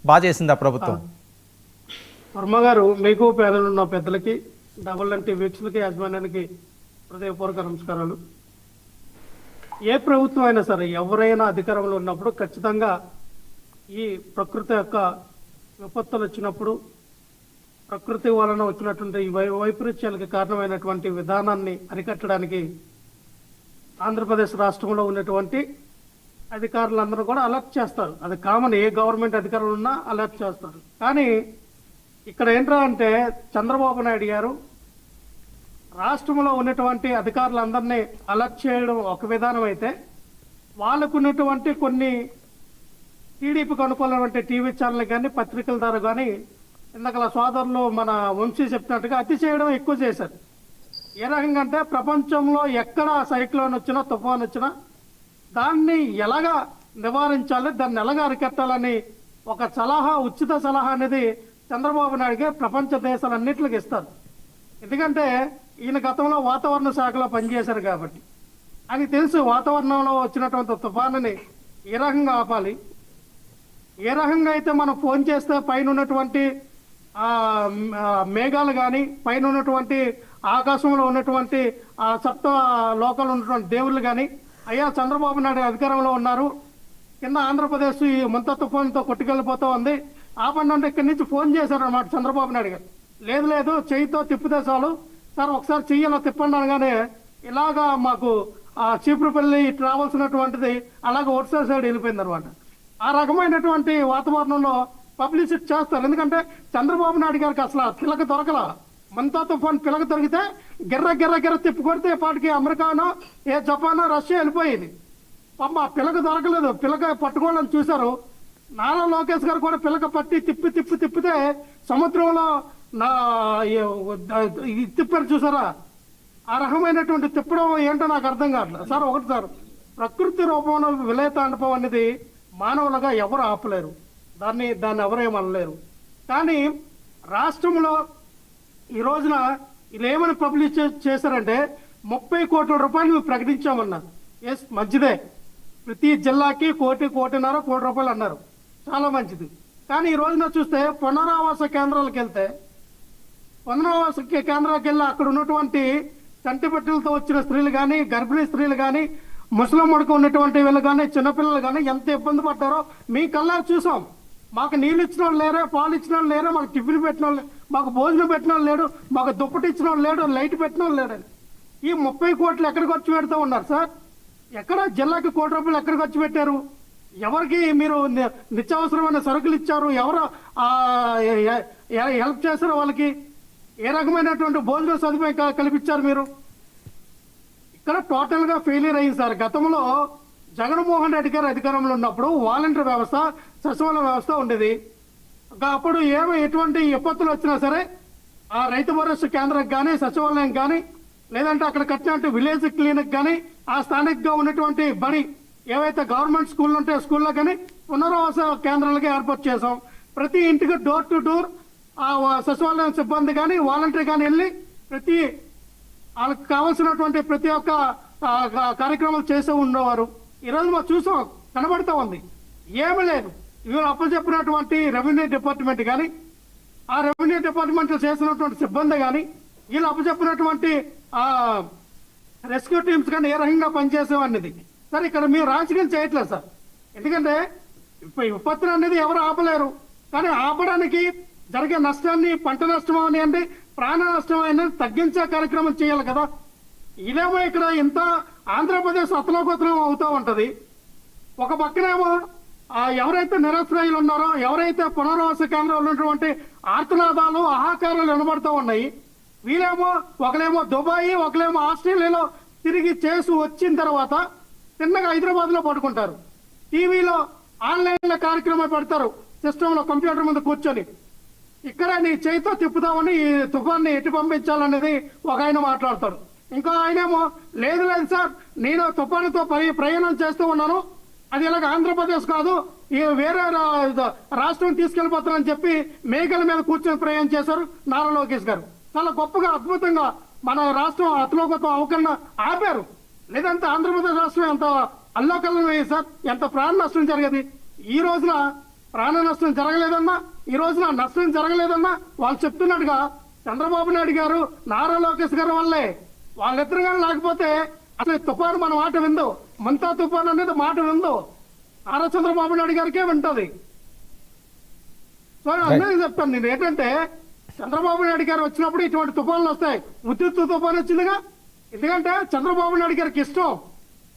బాగా చేసింది ఆ ప్రభుత్వం. వర్మ గారు, మీకు పేదలు ఉన్న పెద్దలకి, డబుల్ ఎన్టీ వీక్షలకి, యాజమాన్యానికి హృదయపూర్వక నమస్కారాలు. ఏ ప్రభుత్వం అయినా సరే, ఎవరైనా అధికారంలో ఉన్నప్పుడు ఖచ్చితంగా ఈ ప్రకృతి యొక్క విపత్తులు వచ్చినప్పుడు, ప్రకృతి వలన వచ్చినటువంటి ఈ వైపరీత్యాలకు కారణమైనటువంటి విధానాన్ని అరికట్టడానికి ఆంధ్రప్రదేశ్ రాష్ట్రంలో ఉన్నటువంటి అధికారులందరూ కూడా అలర్ట్ చేస్తారు. అది కామన్, ఏ గవర్నమెంట్ అధికారులు ఉన్నా అలర్ట్ చేస్తారు. కానీ ఇక్కడ ఏంట్రా అంటే, చంద్రబాబు నాయుడు గారు రాష్ట్రంలో ఉన్నటువంటి అధికారులందరినీ అలర్ట్ చేయడం ఒక విధానం అయితే, వాళ్ళకు ఉన్నటువంటి కొన్ని టీడీపీకి అనుకూలమైన టీవీ ఛానల్ కానీ, పత్రికల ద్వారా కానీ, ఇందాక సోదరులు మన వంశీ చెప్పినట్టుగా అతి చేయడం ఎక్కువ చేశారు. ఏ రకంగా అంటే, ప్రపంచంలో ఎక్కడ సైక్లోన్ వచ్చినా, తుఫాన్ వచ్చినా దాన్ని ఎలాగా నివారించాలి, దాన్ని ఎలాగా అరికట్టాలని ఒక సలహా, ఉచిత సలహా అనేది చంద్రబాబు నాయుడుగా ప్రపంచ దేశాలన్నింటికి ఇస్తారు. ఎందుకంటే ఈయన గతంలో వాతావరణ శాఖలో పనిచేశారు కాబట్టి ఆయనకి తెలుసు వాతావరణంలో వచ్చినటువంటి తుఫానుని ఏ రకంగా ఆపాలి, ఏ రకంగా అయితే మనం ఫోన్ చేస్తే పైన ఉన్నటువంటి మేఘాలు కానీ, పైన ఉన్నటువంటి ఆకాశంలో ఉన్నటువంటి సప్త లోకాలు ఉన్నటువంటి దేవుళ్ళు కానీ, అయ్యా చంద్రబాబు నాయుడు అధికారంలో ఉన్నారు, కింద ఆంధ్రప్రదేశ్ ఈ ముంత తుఫాన్తో కొట్టుకెళ్ళిపోతూ ఉంది, ఆపండి అంటే ఇక్కడి నుంచి ఫోన్ చేశారు అన్నమాట చంద్రబాబు నాయుడు గారు. లేదు లేదు, చెయ్యితో తిప్పితే చాలు సార్, ఒకసారి చెయ్యిలో తిప్పండి అనగానే ఇలాగా మాకు చీపురుపల్లి రావాల్సినటువంటిది అలాగే ఒడిశా సైడ్ వెళ్ళిపోయింది అనమాట. ఆ రకమైనటువంటి వాతావరణంలో పబ్లిసిటీ చేస్తారు. ఎందుకంటే చంద్రబాబు నాయుడు గారికి అసలు పిలక దొరకల. మంతా తుఫాన్ పిలక దొరికితే గిర్ర గిర్ర గిర్ర తిప్పి కొడితే పాటికి అమెరికానో, ఏ జపానో, రష్యా వెళ్ళిపోయేది. పాప ఆ పిలక దొరకలేదు, పిలక పట్టుకోవాలని చూశారు. నారా లోకేష్ గారు కూడా పిలక పట్టి తిప్పితే సముద్రంలో తిప్పారు చూసారా. ఆ రకమైనటువంటి తిప్పడం ఏంటో నాకు అర్థం కావట్లేదు సార్. ఒకటి సార్, ప్రకృతి రూపంలో విలయతాండపం అనేది మానవులుగా ఎవరు ఆపలేరు, దాన్ని ఎవరేమనలేరు. కానీ రాష్ట్రంలో ఈ రోజున వీళ్ళు ఏమని పబ్లిష్ చేశారంటే, 30 కోట్ల రూపాయలు మేము ప్రకటించామన్నారు. ఎస్, మంచిదే, ప్రతి జిల్లాకి కోటిన్నర కోటి రూపాయలు అన్నారు, చాలా మంచిది. కానీ ఈ రోజున చూస్తే పునరావాస కేంద్రాలకు వెళ్తే, పునరావాస కేంద్రాలకు వెళ్ళి అక్కడ ఉన్నటువంటి కంటిపెట్టలతో వచ్చిన స్త్రీలు కానీ, గర్భిణీ స్త్రీలు కానీ, ముసలం ఉడక ఉన్నటువంటి వీళ్ళు కానీ, చిన్నపిల్లలు కానీ ఎంత ఇబ్బంది పడ్డారో మీ కల్లా చూసాం. మాకు నీళ్ళు ఇచ్చిన వాళ్ళు లేరే, పాలు ఇచ్చిన వాళ్ళు లేరు, మాకు టిఫిన్ పెట్టిన వాళ్ళు, మాకు భోజనం పెట్టిన వాళ్ళు లేడు, మాకు దుప్పటి ఇచ్చిన వాళ్ళు లేడు, లైట్ పెట్టిన వాళ్ళు లేడని. ఈ 30 కోట్లు ఎక్కడికి ఖర్చు పెడుతూ ఉన్నారు సార్? ఎక్కడ జిల్లాకి 1 కోటి రూపాయలు ఎక్కడ ఖర్చు పెట్టారు? ఎవరికి మీరు నిత్యావసరమైన సరుకులు ఇచ్చారు? ఎవరు హెల్ప్ చేశారు వాళ్ళకి? ఏ రకమైనటువంటి భోజన సదుపాయం కల్పించారు మీరు? ఇక్కడ టోటల్ గా ఫెయిలియర్ అయింది సార్. గతంలో జగన్మోహన్ రెడ్డి గారు అధికారంలో ఉన్నప్పుడు వాలంటీర్ వ్యవస్థ, సచివాలయ వ్యవస్థ ఉండేది. అప్పుడు ఎటువంటి విపత్తులు వచ్చినా సరే ఆ రైతు భరోసా కేంద్రం కానీ, సచివాలయం కానీ, లేదంటే అక్కడ కట్టినట్టు విలేజ్ క్లినిక్ కానీ, ఆ స్థానికంగా ఉన్నటువంటి బడి ఏవైతే గవర్నమెంట్ స్కూళ్ళు ఉంటే స్కూల్లో కానీ పునరావాస కేంద్రాలకి ఏర్పాటు చేసాం. ప్రతి ఇంటికి డోర్ టు డోర్ సచివాలయం సిబ్బంది కానీ, వాలంటీర్ కానీ వెళ్ళి ప్రతి వాళ్ళకి కావాల్సినటువంటి ప్రతి ఒక్క కార్యక్రమాలు చేస్తూ ఉండేవారు. ఈరోజు మనం చూసాం, కనబడుతూ ఉంది, ఏమీ లేదు. వీళ్ళు అప్పచెప్పినటువంటి రెవెన్యూ డిపార్ట్మెంట్ కానీ, ఆ రెవెన్యూ డిపార్ట్మెంట్ చేసినటువంటి సిబ్బంది కానీ, వీళ్ళు అప్పచెప్పినటువంటి రెస్క్యూ టీమ్స్ కానీ ఏ రకంగా పనిచేసేవన్నది సార్. ఇక్కడ మీరు రాజకీయం చేయట్లేదు సార్. ఎందుకంటే విపత్తులు అనేది ఎవరు ఆపలేరు, కానీ ఆపడానికి జరిగే నష్టాన్ని, పంట నష్టం అవనివ్వండి, ప్రాణ నష్టం అనేది తగ్గించే కార్యక్రమం చేయాలి కదా. ఇదేమో ఇక్కడ ఇంత ఆంధ్రప్రదేశ్ అతలోకుతలం అవుతూ ఉంటది. ఒక పక్కనేమో ఎవరైతే నిరాశ్రయులు ఉన్నారో, ఎవరైతే పునరావాస కేంద్రంలో ఉన్నటువంటి ఆర్తనాదాలు, ఆహాకారాలు వినబడుతూ ఉన్నాయి. వీళ్ళేమో ఒకలేమో దుబాయ్, ఒకలేమో ఆస్ట్రేలియాలో తిరిగి చేసి వచ్చిన తర్వాత తిన్నగా హైదరాబాద్ లో పడుకుంటారు. టీవీలో ఆన్లైన్ లో కార్యక్రమం పెడతారు, సిస్టమ్ లో కంప్యూటర్ ముందు కూర్చొని. ఇక్కడ నీ చేతితో తిప్పుతామని ఈ తుఫాన్ని ఎటు పంపించాలనేది ఒక ఆయన మాట్లాడతాడు. ఇంకో ఆయనేమో లేదు లేదు సార్, నేను తుఫానుతో ప్రయాణం చేస్తూ ఉన్నాను, అది ఇలాగ ఆంధ్రప్రదేశ్ కాదు, ఈ వేరే రాష్ట్రం తీసుకెళ్లిపోతానని చెప్పి మేఘల మీద కూర్చొని ప్రయాణం చేశారు నారా లోకేష్ గారు. చాలా గొప్పగా, అద్భుతంగా మన రాష్ట్రం అతలోకతం అవకరణ ఆపారు. లేదంటే ఆంధ్రప్రదేశ్ రాష్ట్రం ఎంత అల్లోకల్లం సార్, ఎంత ప్రాణ నష్టం జరిగేది. ఈ రోజున ప్రాణ నష్టం జరగలేదన్నా, ఈ రోజున నష్టం జరగలేదన్నా వాళ్ళు చెప్తున్నట్టుగా చంద్రబాబు నాయుడు గారు, నారా లోకేష్ గారు వల్లే. వాళ్ళిద్దరు కానీ లేకపోతే అసలు ఈ తుఫాను మన మాట విందో, మంతా తుఫాను అనేది మాట విందో నారా చంద్రబాబు నాయుడు గారికే వింటది. సో అందరికీ చెప్తాను నేను ఏంటంటే, చంద్రబాబు నాయుడు గారు వచ్చినప్పుడు ఇటువంటి తుఫాన్లు వస్తాయి. ఉద్యుత్ తుఫాను వచ్చిందిగా, ఎందుకంటే చంద్రబాబు నాయుడు గారికి ఇష్టం.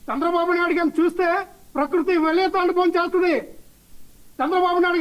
చంద్రబాబు నాయుడు గారిని చూస్తే ప్రకృతి వెళ్ళే తాండవం చేస్తుంది. చంద్రబాబు నాయుడు గారు